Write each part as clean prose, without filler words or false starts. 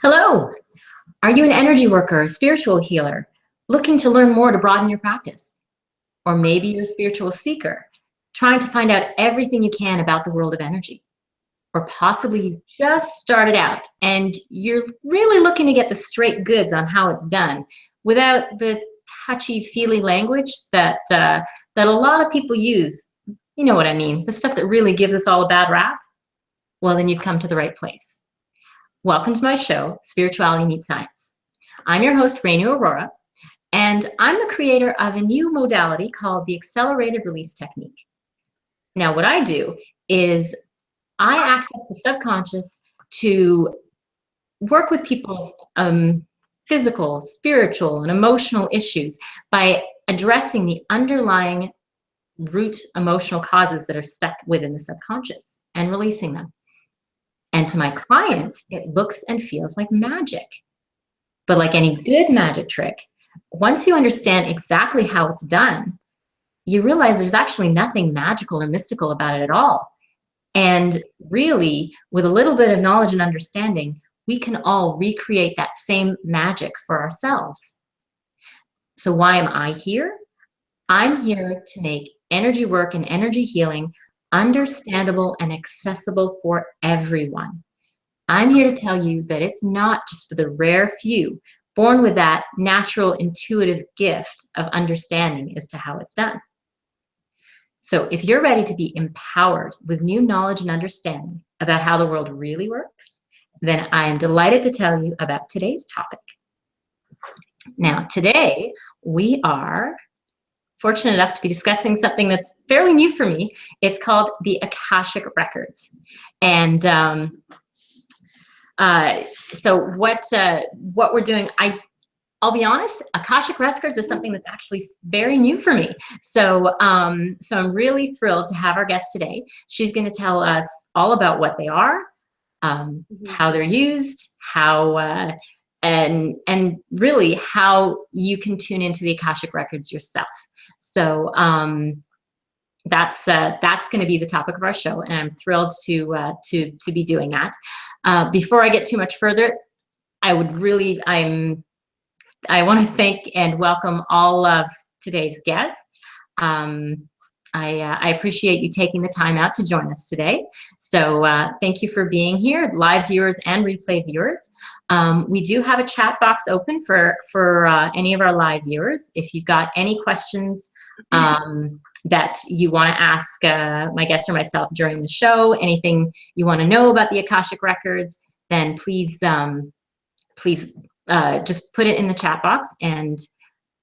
Hello. Are you an energy worker, a spiritual healer, looking to learn more to broaden your practice? Or maybe you're a spiritual seeker, trying to find out everything you can about the world of energy. Or possibly you just started out and you're really looking to get the straight goods on how it's done without the touchy-feely language that a lot of people use. You know what I mean, the stuff that really gives us all a bad rap? Well, then you've come to the right place. Welcome to my show, Spirituality Meets Science. I'm your host, Renu Arora, and I'm the creator of a new modality called the accelerated release technique. Now, what I do is I access the subconscious to work with people's physical, spiritual, and emotional issues by addressing the underlying root emotional causes that are stuck within the subconscious and releasing them. And to my clients, it looks and feels like magic. But like any good magic trick, once you understand exactly how it's done, you realize there's actually nothing magical or mystical about it at all. And really, with a little bit of knowledge and understanding, we can all recreate that same magic for ourselves. So why am I here? I'm here to make energy work and energy healing understandable and accessible for everyone. I'm here to tell you that it's not just for the rare few born with that natural intuitive gift of understanding as to how it's done. So if you're ready to be empowered with new knowledge and understanding about how the world really works, then I am delighted to tell you about today's topic. Now, today we are fortunate enough to be discussing something that's fairly new for me. It's called the Akashic Records. And so what we're doing, I'll be honest, Akashic Records is something that's actually very new for me. So I'm really thrilled to have our guest today. She's going to tell us all about what they are, how they're used, how and really how you can tune into the Akashic Records yourself. So that's going to be the topic of our show, and I'm thrilled to be doing that. Before I get too much further, I want to thank and welcome all of today's guests. I appreciate you taking the time out to join us today. So thank you for being here, live viewers and replay viewers. We do have a chat box open for any of our live viewers. If you've got any questions that you want to ask my guest or myself during the show, anything you want to know about the Akashic Records, then please just put it in the chat box, and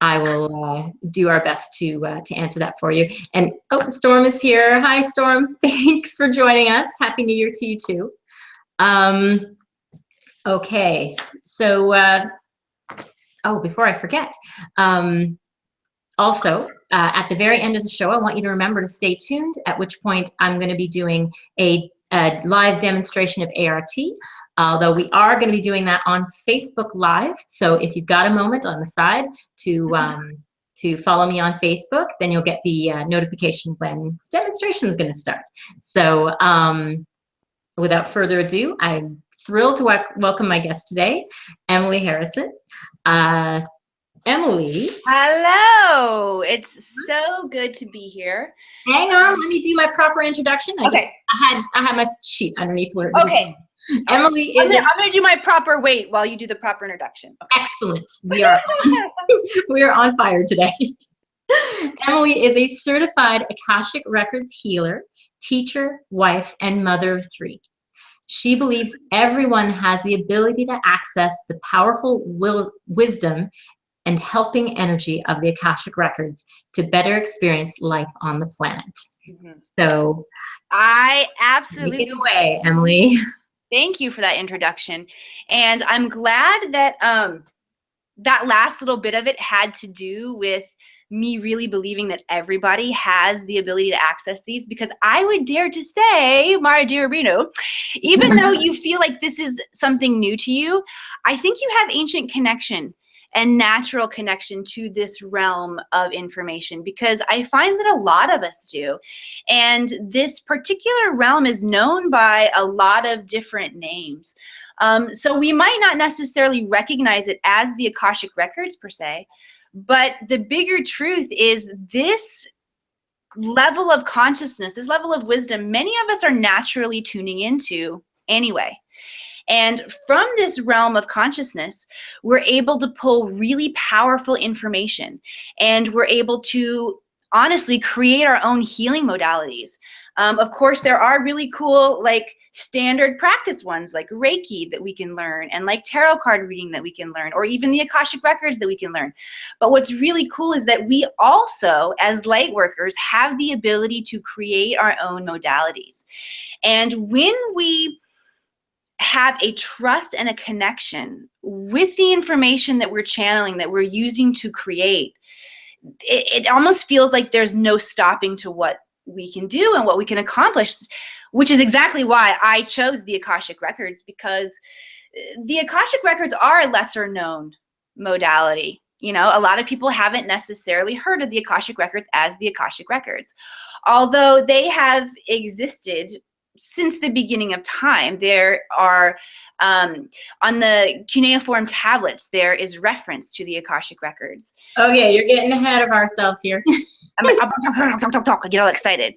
I will do our best to answer that for you. And oh, Storm is here. Hi, Storm. Thanks for joining us. Happy New Year to you too. Okay, so before I forget, also at the very end of the show, I want you to remember to stay tuned, at which point I'm going to be doing a live demonstration of ART. Although we are going to be doing that on Facebook Live. So if you've got a moment on the side to follow me on Facebook, then you'll get the notification when the demonstration is going to start. So without further ado, I'm thrilled to welcome my guest today, Emily Harrison. Emily. Hello. It's so good to be here. Hang on, let me do my proper introduction. I had my sheet underneath where. Okay. Emily is. I'm going to do my proper wait while you do the proper introduction. Okay. Excellent. We are on fire today. Emily is a certified Akashic Records healer, teacher, wife, and mother of 3. She believes everyone has the ability to access the powerful wisdom and helping energy of the Akashic Records to better experience life on the planet. So I absolutely take it away, Emily. Thank you for that introduction. And I'm glad that that last little bit of it had to do with me really believing that everybody has the ability to access these, because I would dare to say, my dear Reno, even though you feel like this is something new to you, I think you have ancient connection. and natural connection to this realm of information, because I find that a lot of us do. And this particular realm is known by a lot of different names. So we might not necessarily recognize it as the Akashic Records per se, but the bigger truth is this level of consciousness, this level of wisdom, many of us are naturally tuning into anyway. And from this realm of consciousness, we're able to pull really powerful information, and we're able to honestly create our own healing modalities. Of course, there are really cool, like, standard practice ones like Reiki that we can learn, and like tarot card reading that we can learn, or even the Akashic Records that we can learn. But what's really cool is that we also, as light workers, have the ability to create our own modalities. And when we have a trust and a connection with the information that we're channeling, that we're using to create, it almost feels like there's no stopping to what we can do and what we can accomplish, which is exactly why I chose the Akashic Records, because the Akashic Records are a lesser known modality. You know, a lot of people haven't necessarily heard of the Akashic Records as the Akashic Records, although they have existed since the beginning of time. There are, on the cuneiform tablets, there is reference to the Akashic Records. Okay, you're getting ahead of ourselves here. I get all excited.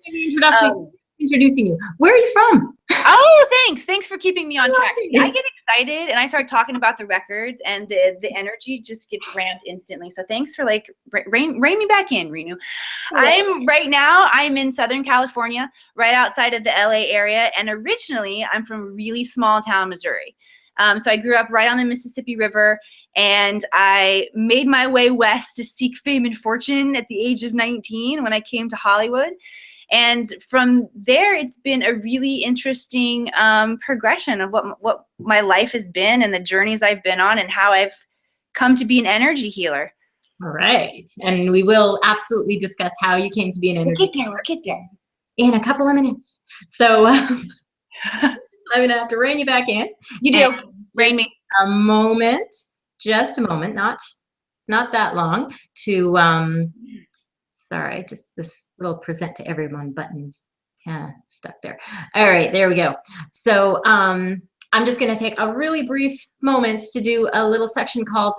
Introducing you. Where are you from? Oh, thanks. Thanks for keeping me on track. I get excited and I start talking about the records, and the energy just gets ramped instantly. So thanks for, like, rein me back in, Renu. I'm in Southern California, right outside of the LA area. And originally I'm from really small town, Missouri. So I grew up right on the Mississippi River, and I made my way west to seek fame and fortune at the age of 19 when I came to Hollywood. And from there, it's been a really interesting progression of what my life has been, and the journeys I've been on, and how I've come to be an energy healer. All right. And we will absolutely discuss how you came to be an energy healer. We'll get there. In a couple of minutes. So I'm going to have to rein you back in. You do. Rein me. Just a moment, not that long, to sorry, just this little present to everyone button is kind of stuck there. All right, there we go. So I'm just going to take a really brief moment to do a little section called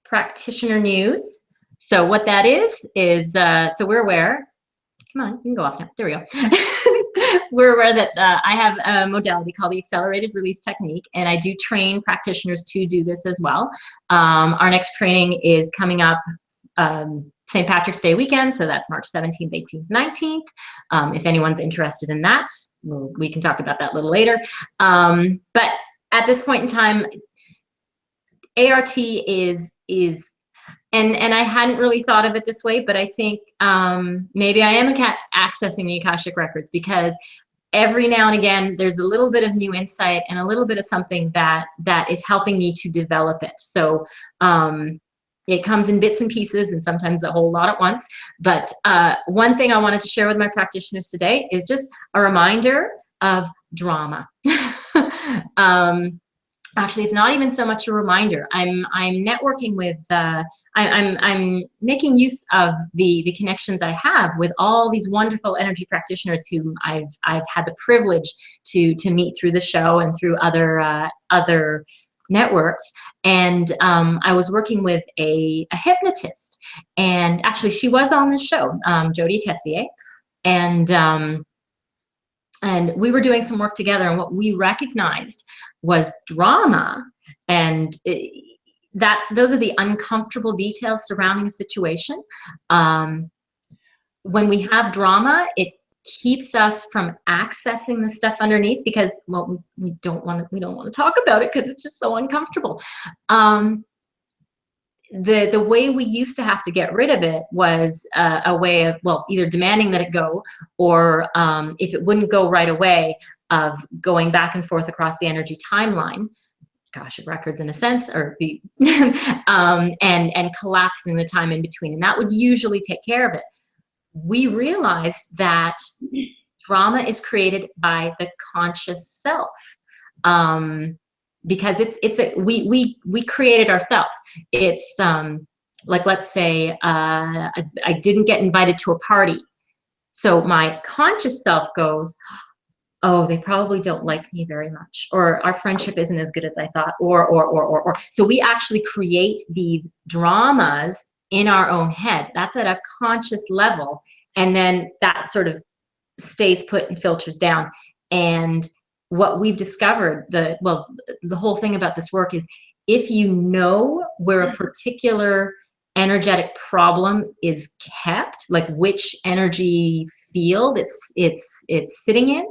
Practitioner News. So what that is so we're aware. Come on, you can go off now. There we go. We're aware that I have a modality called the accelerated release technique, and I do train practitioners to do this as well. Our next training is coming up St. Patrick's Day weekend, so that's March 17th, 18th, 19th. If anyone's interested in that, we can talk about that a little later. But at this point in time, ART is and I hadn't really thought of it this way, but I think maybe I am accessing the Akashic Records, because every now and again there's a little bit of new insight and a little bit of something that is helping me to develop it. So it comes in bits and pieces, and sometimes a whole lot at once. But one thing I wanted to share with my practitioners today is just a reminder of drama. Actually, it's not even so much a reminder. I'm networking with, I'm making use of the connections I have with all these wonderful energy practitioners whom I've had the privilege to meet through the show and through other networks. And I was working with a hypnotist, and actually she was on the show, Jody Tessier, and we were doing some work together, and what we recognized was drama, and those are the uncomfortable details surrounding a situation. When we have drama, it keeps us from accessing the stuff underneath, because, well, we don't want to talk about it because it's just so uncomfortable. The way we used to have to get rid of it was a way of, well, either demanding that it go, or if it wouldn't go right away, of going back and forth across the energy timeline, Akashic Records in a sense, or the and collapsing the time in between, and that would usually take care of it. We realized that drama is created by the conscious self. because we create it ourselves. It's like, let's say I didn't get invited to a party, so my conscious self goes, oh, they probably don't like me very much, or our friendship isn't as good as I thought, or. So we actually create these dramas in our own head. That's at a conscious level, and then that sort of stays put and filters down. And what we've discovered, the whole thing about this work is, if you know where a particular energetic problem is kept, like which energy field it's sitting in,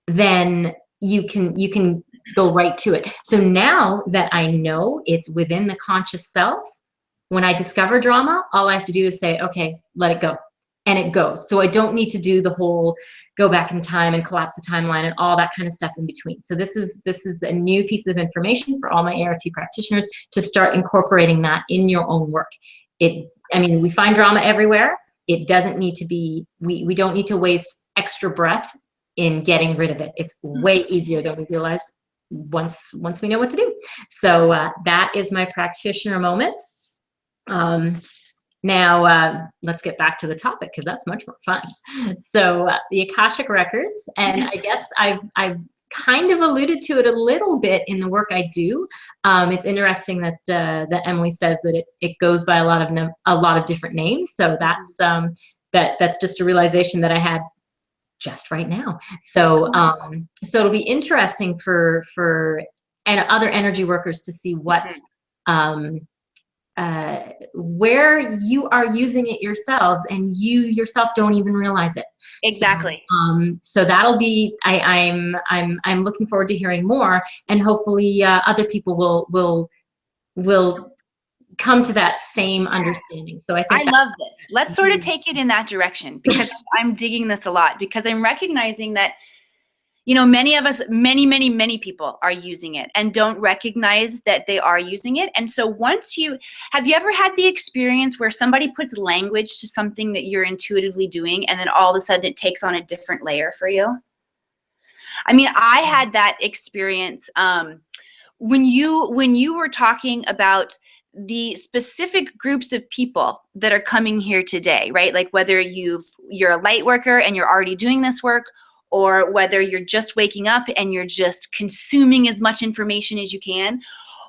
then you can go right to it. So now that I know it's within the conscious self, when I discover drama, all I have to do is say, okay, let it go. And it goes. So I don't need to do the whole go back in time and collapse the timeline and all that kind of stuff in between. So this is a new piece of information for all my ART practitioners to start incorporating that in your own work. I mean, we find drama everywhere. It doesn't need to be, we don't need to waste extra breath in getting rid of it. It's way easier than we realized once we know what to do. So that is my practitioner moment. Now, let's get back to the topic, because that's much more fun. So the Akashic Records, and I guess I've kind of alluded to it a little bit in the work I do. It's interesting that that Emily says that it goes by a lot of different names. So that's just a realization that I had just right now. So so it'll be interesting for and other energy workers to see what where you are using it yourselves and you yourself don't even realize it. Exactly. So that'll be, I'm looking forward to hearing more, and hopefully other people will come to that same understanding. So I think I love this. Let's sort of take it in that direction, because I'm digging this a lot, because I'm recognizing that, you know, many of us, many people are using it and don't recognize that they are using it. And so have you ever had the experience where somebody puts language to something that you're intuitively doing, and then all of a sudden it takes on a different layer for you? I mean, I had that experience when you were talking about the specific groups of people that are coming here today, right? Like whether you're a light worker and you're already doing this work, or whether you're just waking up and you're just consuming as much information as you can,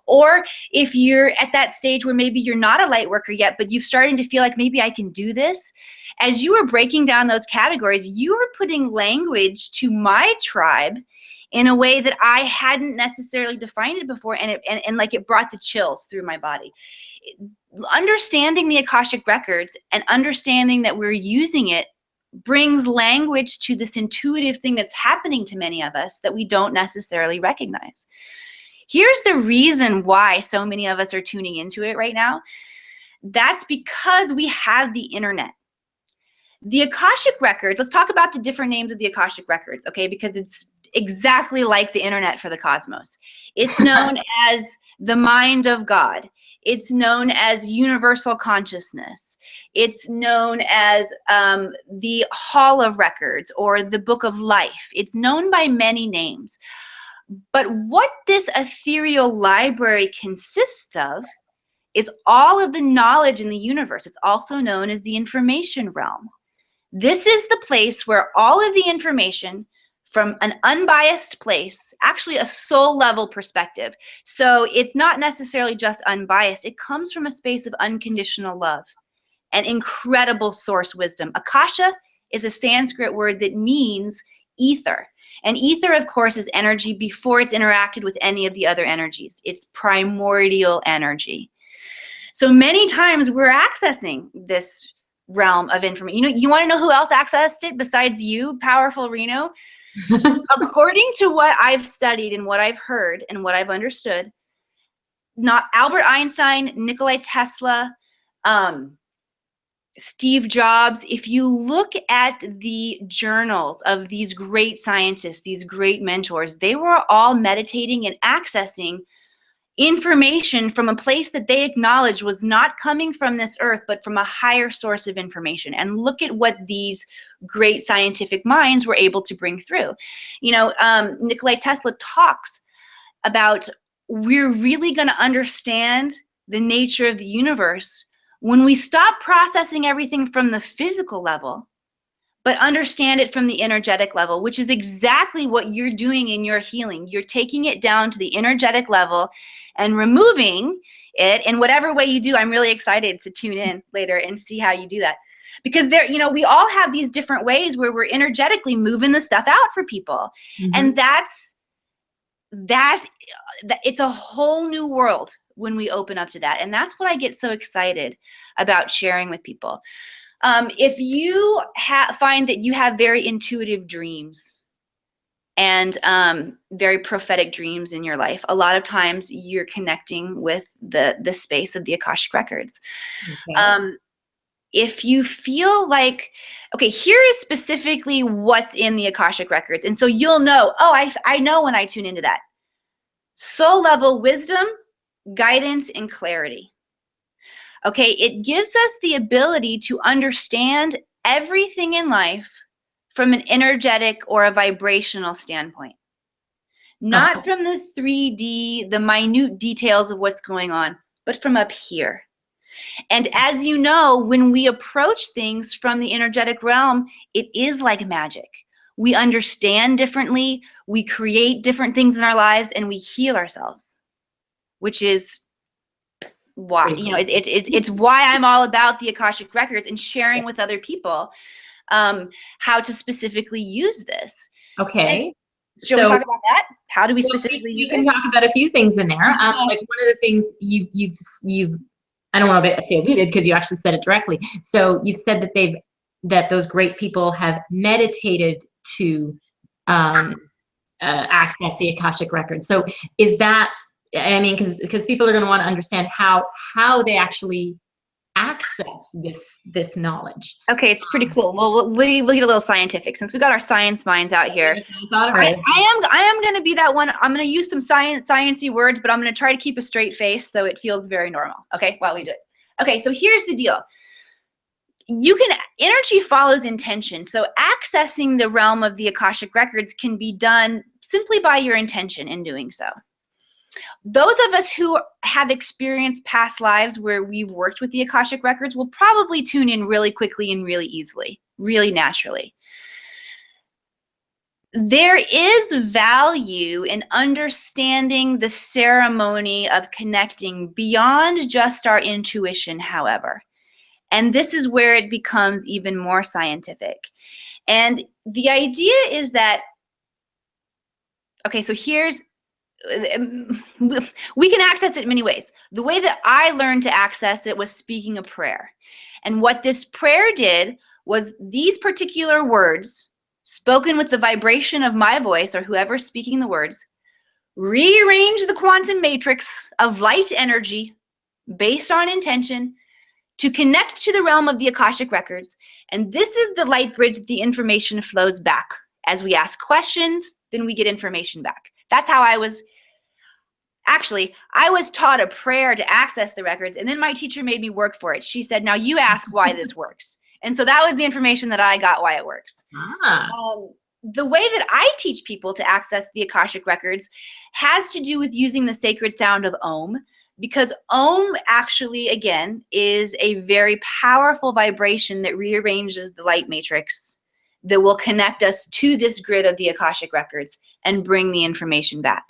or if you're at that stage where maybe you're not a light worker yet, but you're starting to feel like maybe I can do this. As you were breaking down those categories, you were putting language to my tribe in a way that I hadn't necessarily defined it before, and like it brought the chills through my body. Understanding the Akashic Records and understanding that we're using it brings language to this intuitive thing that's happening to many of us that we don't necessarily recognize. Here's the reason why so many of us are tuning into it right now. That's because we have the internet. The Akashic Records, let's talk about the different names of the Akashic Records, okay? Because it's exactly like the internet for the cosmos. It's known as the mind of God. It's known as universal consciousness. It's known as the Hall of Records or the Book of Life. It's known by many names. But what this ethereal library consists of is all of the knowledge in the universe. It's also known as the information realm. This is the place where all of the information from an unbiased place, actually a soul level perspective. So it's not necessarily just unbiased. It comes from a space of unconditional love and incredible source wisdom. Akasha is a Sanskrit word that means ether. And ether, of course, is energy before it's interacted with any of the other energies. It's primordial energy. So many times we're accessing this realm of information. You want to know who else accessed it besides you, powerful Renu? According to what I've studied and what I've heard and what I've understood, not Albert Einstein, Nikola Tesla, Steve Jobs, if you look at the journals of these great scientists, these great mentors, they were all meditating and accessing information from a place that they acknowledged was not coming from this earth, but from a higher source of information. And look at what these great scientific minds were able to bring through. You know, Nikola Tesla talks about we're really going to understand the nature of the universe when we stop processing everything from the physical level, but understand it from the energetic level, which is exactly what you're doing in your healing. You're taking it down to the energetic level and removing it in whatever way you do. I'm really excited to tune in later and see how you do that. Because there, you know, we all have these different ways where we're energetically moving the stuff out for people. Mm-hmm. And it's a whole new world when we open up to that. And that's what I get so excited about sharing with people. If you find that you have very intuitive dreams and very prophetic dreams in your life, a lot of times you're connecting with the space of the Akashic Records. Okay. If you feel like, okay, here is specifically what's in the Akashic Records. And so you'll know, oh, I know when I tune into that. Soul level wisdom, guidance, and clarity. Okay, it gives us the ability to understand everything in life from an energetic or a vibrational standpoint. Not from the 3D, the minute details of what's going on, but from up here. And as you know, when we approach things from the energetic realm, it is like magic. We understand differently, we create different things in our lives, and we heal ourselves, which is why, you know, it's why I'm all about the Akashic Records and sharing with other people how to specifically use this. Okay. And should we talk about that? How do we specifically use it? We can talk about a few things in there. Like one of the things you've I don't want to say alluded because you actually said it directly. So you've said that those great people have meditated to access the Akashic Records. So is that, I mean, because people are going to want to understand how they actually access this knowledge. Okay, it's pretty cool. Well, we'll get a little scientific since we got our science minds out here. I am going to be that one. I'm going to use some sciencey words, but I'm going to try to keep a straight face so it feels very normal. Okay, while we do it. Okay, so here's the deal. Energy follows intention. So accessing the realm of the Akashic Records can be done simply by your intention in doing so. Those of us who have experienced past lives where we've worked with the Akashic Records will probably tune in really quickly and really easily, really naturally. There is value in understanding the ceremony of connecting beyond just our intuition, however. And this is where it becomes even more scientific. And the idea is that, okay, so we can access it in many ways. The way that I learned to access it was speaking a prayer. And what this prayer did was these particular words, spoken with the vibration of my voice or whoever's speaking the words, rearrange the quantum matrix of light energy based on intention to connect to the realm of the Akashic Records. And this is the light bridge that the information flows back. As we ask questions, then we get information back. That's how I was taught a prayer to access the records, and then my teacher made me work for it. She said, now you ask why this works. And so that was the information that I got why it works. The way that I teach people to access the Akashic Records has to do with using the sacred sound of Om, because Om actually, again, is a very powerful vibration that rearranges the light matrix that will connect us to this grid of the Akashic Records and bring the information back.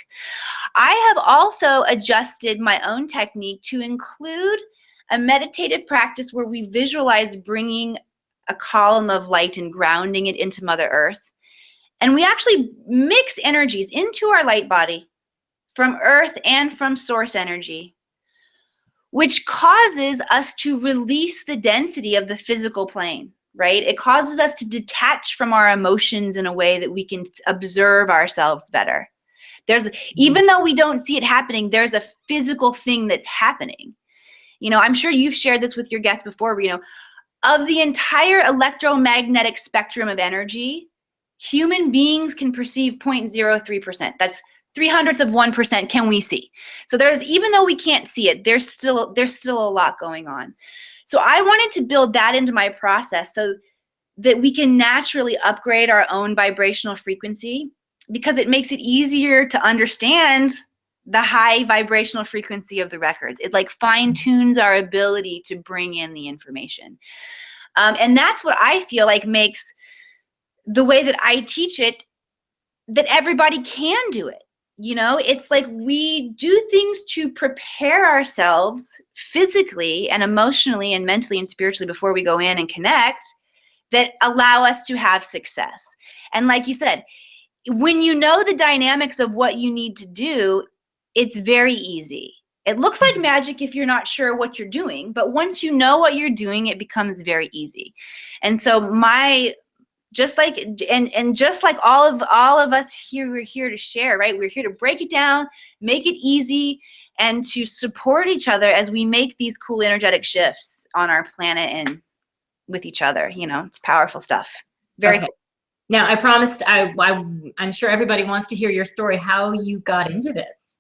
I have also adjusted my own technique to include a meditative practice where we visualize bringing a column of light and grounding it into Mother Earth. And we actually mix energies into our light body from Earth and from source energy, which causes us to release the density of the physical plane, right? It causes us to detach from our emotions in a way that we can observe ourselves better. Even though we don't see it happening, there's a physical thing that's happening. You know, I'm sure you've shared this with your guests before, you know, of the entire electromagnetic spectrum of energy, human beings can perceive 0.03%. That's 0.03% can we see. So even though we can't see it, there's still a lot going on. So I wanted to build that into my process so that we can naturally upgrade our own vibrational frequency, because it makes it easier to understand the high vibrational frequency of the records. It like fine tunes our ability to bring in the information. And that's what I feel like makes the way that I teach it, that everybody can do it. You know, it's like we do things to prepare ourselves physically and emotionally and mentally and spiritually before we go in and connect, that allow us to have success. And like you said, when you know the dynamics of what you need to do, it's very easy. It looks like magic if you're not sure what you're doing, but once you know what you're doing, it becomes very easy. And so just like all of us here, we're here to share, right? We're here to break it down, make it easy, and to support each other as we make these cool energetic shifts on our planet and with each other. You know, it's powerful stuff. Very cool. Now, I promised I'm sure everybody wants to hear your story, how you got into this.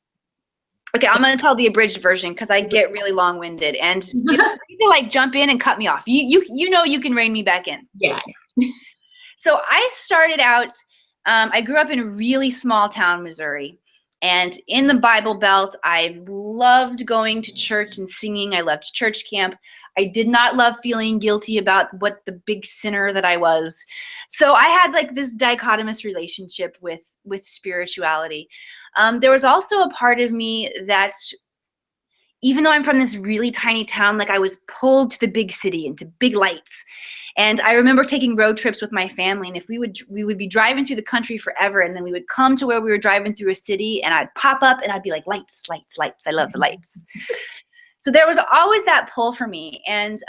Okay, I'm going to tell the abridged version because I get really long-winded, and feel free to like jump in and cut me off. You know you can rein me back in. Yeah. So I started out, I grew up in a really small town, Missouri. And in the Bible Belt, I loved going to church and singing. I loved church camp. I did not love feeling guilty about what the big sinner that I was. So I had like this dichotomous relationship with spirituality. There was also a part of me that, even though I'm from this really tiny town, like I was pulled to the big city, into big lights. And I remember taking road trips with my family, and if we would be driving through the country forever, and then we would come to where we were driving through a city, and I'd pop up and I'd be like, lights, lights, lights. I love the lights. So there was always that pull for me. And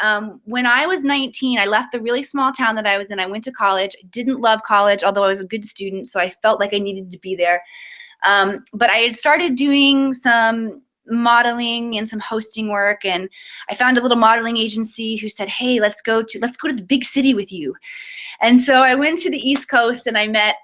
when I was 19, I left the really small town that I was in. I went to college. I didn't love college, although I was a good student, so I felt like I needed to be there. But I had started doing some modeling and some hosting work, and I found a little modeling agency who said, hey, let's go to the big city with you. And so I went to the East Coast, and I met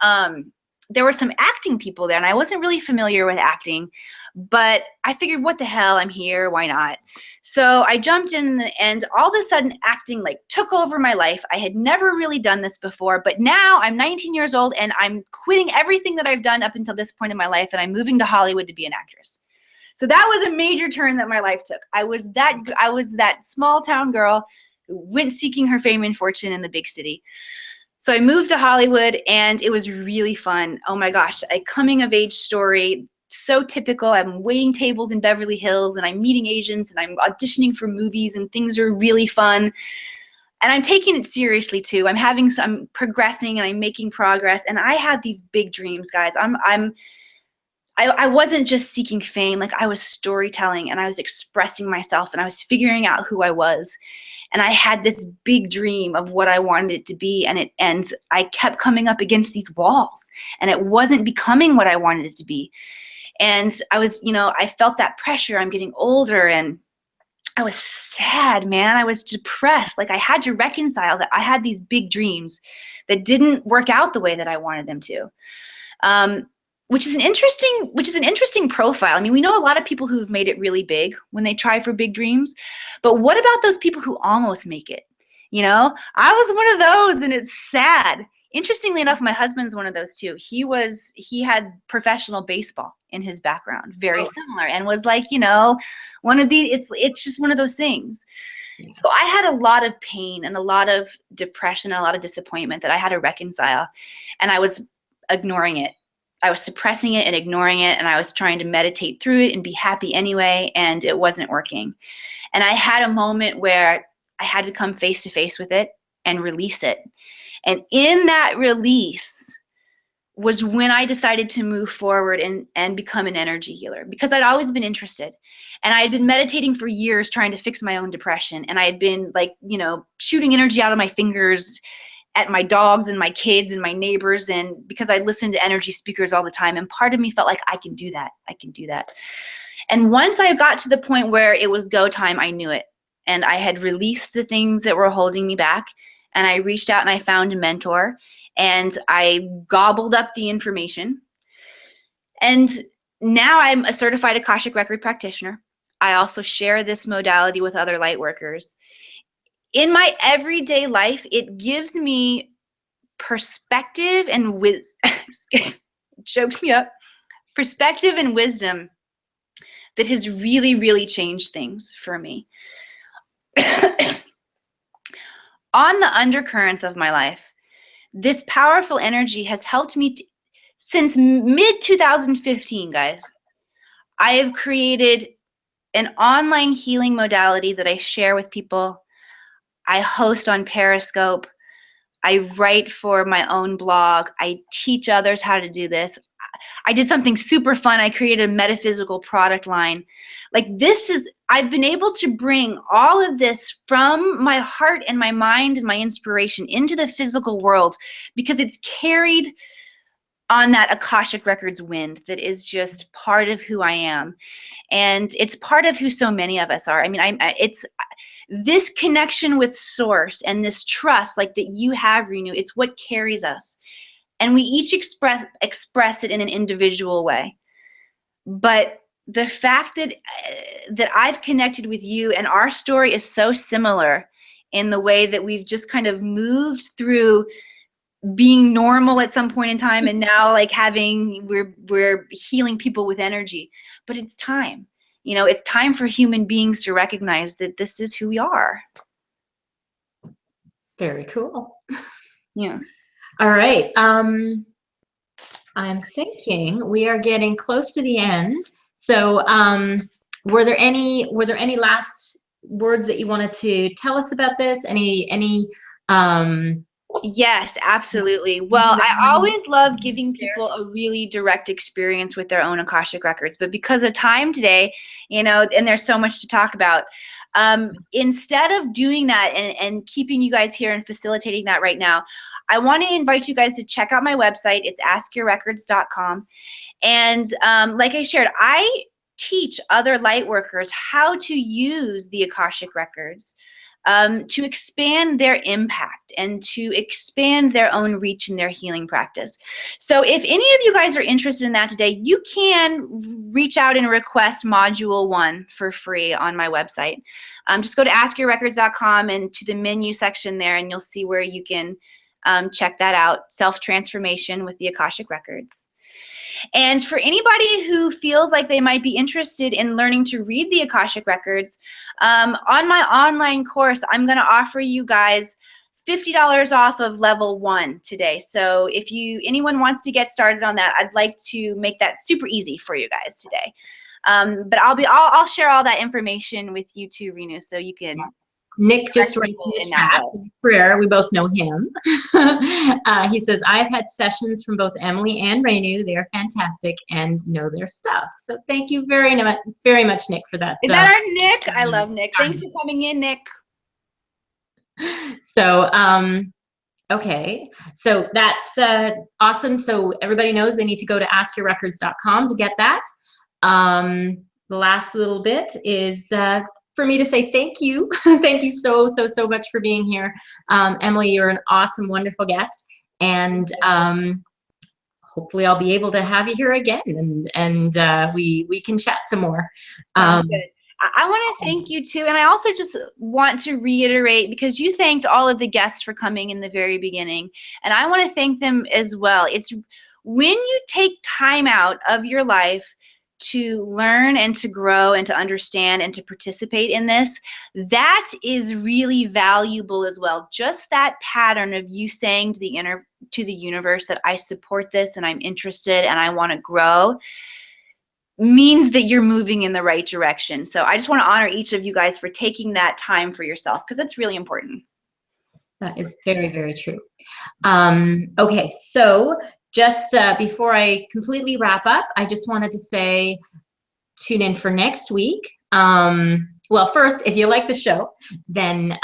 there were some acting people there, and I wasn't really familiar with acting, but I figured, what the hell, I'm here, why not? So I jumped in, and all of a sudden acting like took over my life. I had never really done this before, but now I'm 19 years old, and I'm quitting everything that I've done up until this point in my life, and I'm moving to Hollywood to be an actress. So that was a major turn that my life took. I was that small town girl who went seeking her fame and fortune in the big city. So I moved to Hollywood, and it was really fun. Oh my gosh, a coming of age story, so typical. I'm waiting tables in Beverly Hills, and I'm meeting agents, and I'm auditioning for movies, and things are really fun. And I'm taking it seriously too. I'm progressing, and I'm making progress. And I had these big dreams, guys. I wasn't just seeking fame. Like, I was storytelling, and I was expressing myself, and I was figuring out who I was. And I had this big dream of what I wanted it to be, and I kept coming up against these walls, and it wasn't becoming what I wanted it to be. And I was, I felt that pressure. I'm getting older, and I was sad, man. I was depressed. Like, I had to reconcile that I had these big dreams that didn't work out the way that I wanted them to. Which is an interesting profile. I mean, we know a lot of people who've made it really big when they try for big dreams, but what about those people who almost make it? I was one of those, and it's sad. Interestingly enough, my husband's one of those too. He had professional baseball in his background, very similar, and was like, one of these, it's just one of those things. So I had a lot of pain and a lot of depression and a lot of disappointment that I had to reconcile, and I was ignoring it. I was suppressing it and ignoring it, and I was trying to meditate through it and be happy anyway, and it wasn't working. And I had a moment where I had to come face to face with it and release it. And in that release was when I decided to move forward and become an energy healer, because I'd always been interested. And I had been meditating for years trying to fix my own depression. And I had been shooting energy out of my fingers at my dogs and my kids and my neighbors, and because I listened to energy speakers all the time, and part of me felt like I can do that. And once I got to the point where it was go time, I knew it. And I had released the things that were holding me back, and I reached out and I found a mentor, and I gobbled up the information. And now I'm a certified Akashic Record practitioner. I also share this modality with other light workers. In my everyday life, it gives me perspective and wisdom. Chokes me up. Perspective and wisdom that has really, really changed things for me. On the undercurrents of my life, this powerful energy has helped me since mid-2015, guys. I have created an online healing modality that I share with people. I host on Periscope. I write for my own blog. I teach others how to do this. I did something super fun. I created a metaphysical product line. Like I've been able to bring all of this from my heart and my mind and my inspiration into the physical world because it's carried on that Akashic Records wind that is just part of who I am. And it's part of who so many of us are. I mean, it's this connection with source and this trust like that you have, Renu, it's what carries us. And we each express it in an individual way. But the fact that I've connected with you and our story is so similar in the way that we've just kind of moved through being normal at some point in time, and now like we're healing people with energy. But it's time. You know, it's time for human beings to recognize that this is who we are. Very cool. Yeah. All right. I'm thinking we are getting close to the end. So were there any last words that you wanted to tell us about this? Any Yes, absolutely. Well, I always love giving people a really direct experience with their own Akashic Records, but because of time today, you know, and there's so much to talk about, instead of doing that and keeping you guys here and facilitating that right now, I want to invite you guys to check out my website. It's askyourrecords.com. And like I shared, I teach other light workers how to use the Akashic Records to expand their impact and to expand their own reach in their healing practice. So if any of you guys are interested in that today, you can reach out and request Module 1 for free on my website. Just go to askyourrecords.com and to the menu section there, and you'll see where you can check that out, Self-Transformation with the Akashic Records. And for anybody who feels like they might be interested in learning to read the Akashic Records, on my online course, I'm going to offer you guys $50 off of level 1 today. So if anyone wants to get started on that, I'd like to make that super easy for you guys today. But I'll share all that information with you too, Renu, so you can. Nick just writes in the chat, prayer, we both know him. He says, I've had sessions from both Emily and Renu. They are fantastic and know their stuff. So thank you very much, Nick, for that. Is that our Nick? I love Nick. Thanks for coming in, Nick. So, okay. So that's awesome. So everybody knows they need to go to askyourrecords.com to get that. The last little bit is for me to say thank you. Thank you so much for being here. Emily, you're an awesome, wonderful guest. And hopefully I'll be able to have you here again and we can chat some more. Good. I want to thank you too. And I also just want to reiterate, because you thanked all of the guests for coming in the very beginning. And I want to thank them as well. It's when you take time out of your life to learn and to grow and to understand and to participate in this, that is really valuable as well. Just that pattern of you saying to the universe that I support this and I'm interested and I want to grow means that you're moving in the right direction. So I just want to honor each of you guys for taking that time for yourself, because it's really important. That is very true. Okay, so just before I completely wrap up, I just wanted to say, tune in for next week. Well, first, if you like the show, then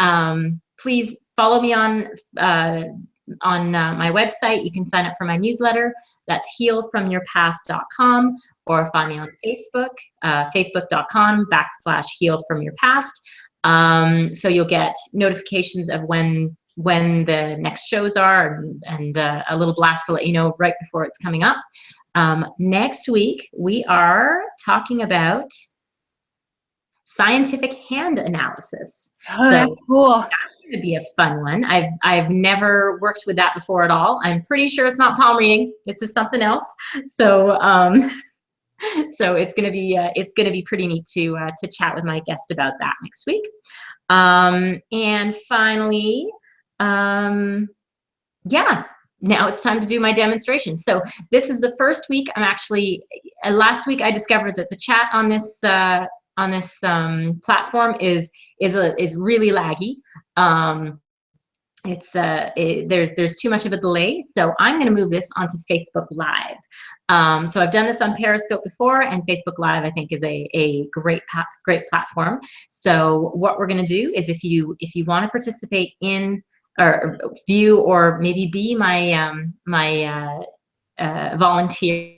please follow me on my website. You can sign up for my newsletter. That's healfromyourpast.com, or find me on Facebook, facebook.com/healfromyourpast. So you'll get notifications of when the next shows are, and a little blast to let you know right before it's coming up. Next week, we are talking about scientific hand analysis. Oh, so cool. That's going to be a fun one. I've never worked with that before at all. I'm pretty sure it's not palm reading. This is something else. So So it's gonna be pretty neat to chat with my guest about that next week. And finally, yeah, now it's time to do my demonstration. So this is the first week. I'm actually, last week I discovered that the chat on this platform is really laggy. There's too much of a delay, so I'm going to move this onto Facebook Live. So I've done this on Periscope before, and Facebook Live I think is a great platform. So what we're going to do is, if you want to participate in or view or maybe be my volunteer,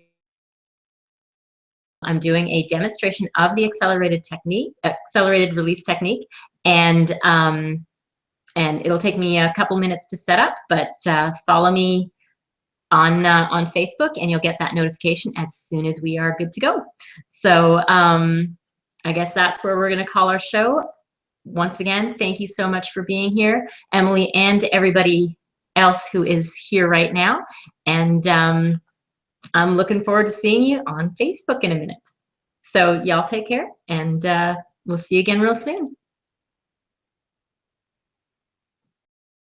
I'm doing a demonstration of the accelerated release technique, and it'll take me a couple minutes to set up, but follow me on Facebook and you'll get that notification as soon as we are good to go. So I guess that's where we're going to call our show. Once again, thank you so much for being here, Emily, and to everybody else who is here right now. And I'm looking forward to seeing you on Facebook in a minute. So y'all take care, and we'll see you again real soon.